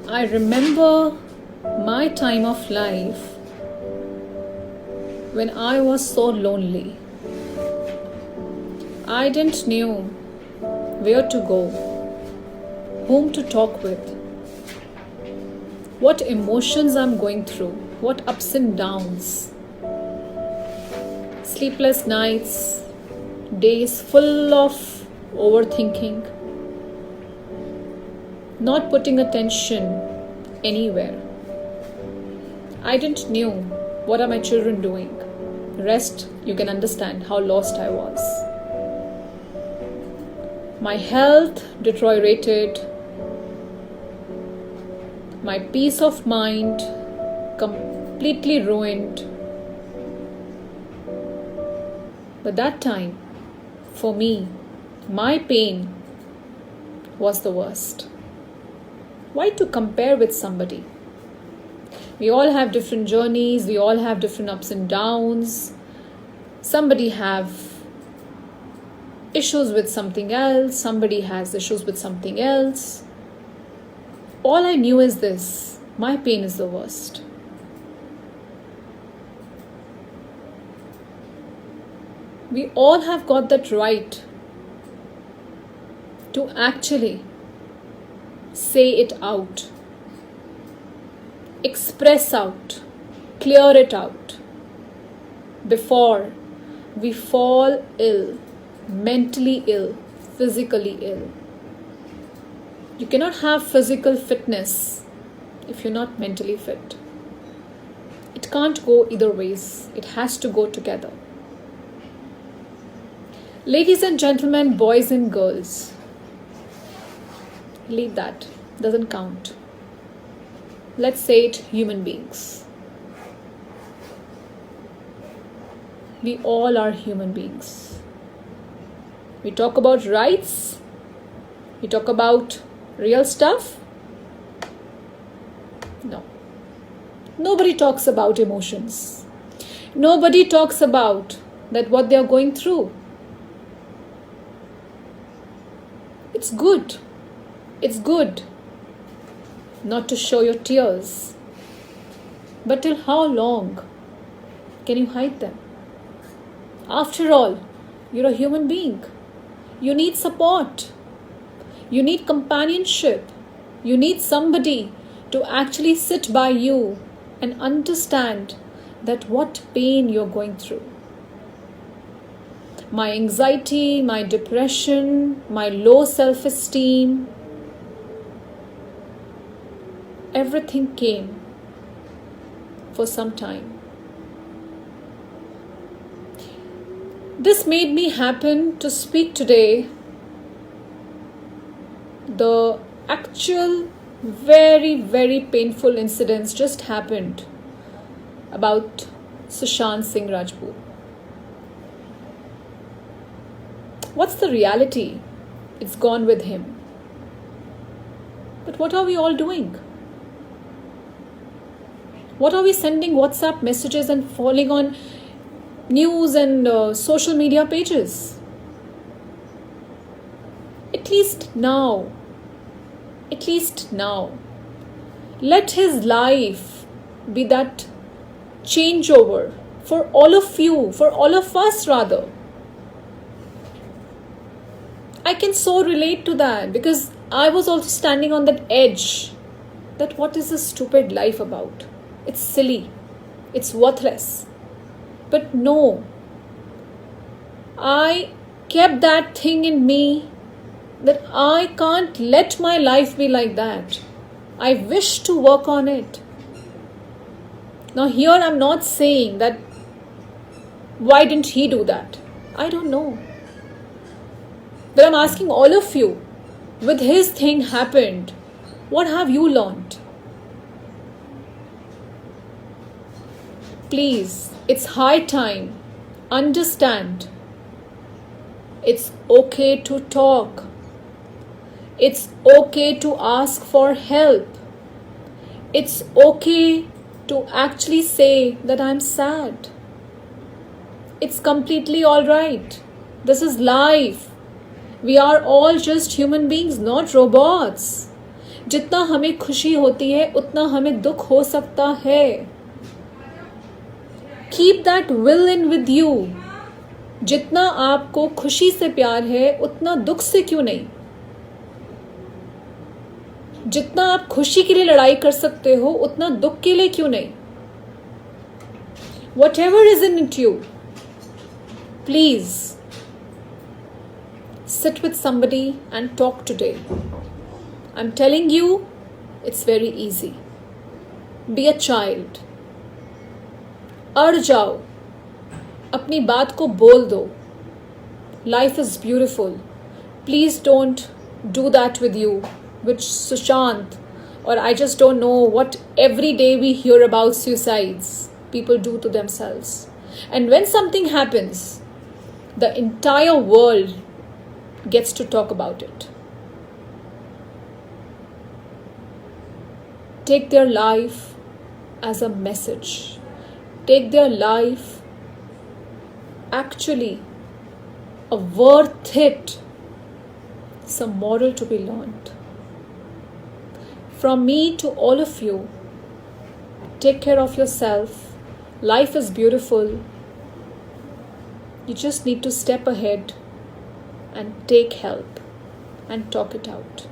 I remember my time of life when I was so lonely. I didn't know where to go, whom to talk with, what emotions I'm going through, what ups and downs, sleepless nights, days full of overthinking, not putting attention anywhere. I didn't know what are my children doing. Rest, you can understand how lost I was. My health deteriorated, my peace of mind completely ruined. But that time, for me, my pain was the worst. Why to compare with somebody? We all have different journeys, we all have different ups and downs. Somebody have issues with something else, somebody has issues with something else. All I knew is this: my pain is the worst. We all have got that right to actually say it out, express out, clear it out before we fall ill, mentally ill, physically ill. You cannot have physical fitness if you're not mentally fit. It can't go either ways. It has to go together. Ladies and gentlemen, boys and girls, leave that. Doesn't count. Let's say it, human beings. We all are human beings. We talk about rights. We talk about real stuff. No. Nobody talks about emotions. Nobody talks about that what they are going through. It's good. It's good not to show your tears. But till how long can you hide them? After all, you're a human being. You need support. You need companionship. You need somebody to actually sit by you and understand that what pain you're going through. My anxiety, my depression, my low self-esteem, everything came for some time. This made me happen to speak today the actual very, very painful incidents just happened about Sushant Singh Rajput. What's the reality? It's gone with him. But what are we all doing? What are we sending WhatsApp messages and falling on news and social media pages? At least now, let his life be that changeover for all of you, for all of us rather. I can so relate to that because I was also standing on that edge that what is this stupid life about? It's silly. It's worthless. But no, I kept that thing in me that I can't let my life be like that. I wish to work on it. Now here I'm not saying that why didn't he do that? I don't know. But I'm asking all of you, with his thing happened, what have you learned? Please, it's high time. Understand. It's okay to talk. It's okay to ask for help. It's okay to actually say that I'm sad. It's completely all right. This is life. We are all just human beings, not robots. जितना हमें खुशी होती है उतना हमें दुख हो सकता है. Keep that will in with you. जितना आपको खुशी से प्यार है उतना दुख से क्यों नहीं. जितना आप खुशी के लिए लड़ाई कर सकते हो उतना दुख के लिए क्यों नहीं. Whatever is in you, please sit with somebody and talk today. I'm telling you, it's very easy. Be a child. अड़ जाओ, अपनी बात को बोल दो. Life is beautiful. Please don't do that with you, with Sushant, or I just don't know what every day we hear about suicides people do to themselves. And when something happens, the entire world gets to talk about it. Take their life as a message. Take their life actually a worth it, some moral to be learned. From me to all of you, take care of yourself. Life is beautiful. You just need to step ahead and take help and talk it out.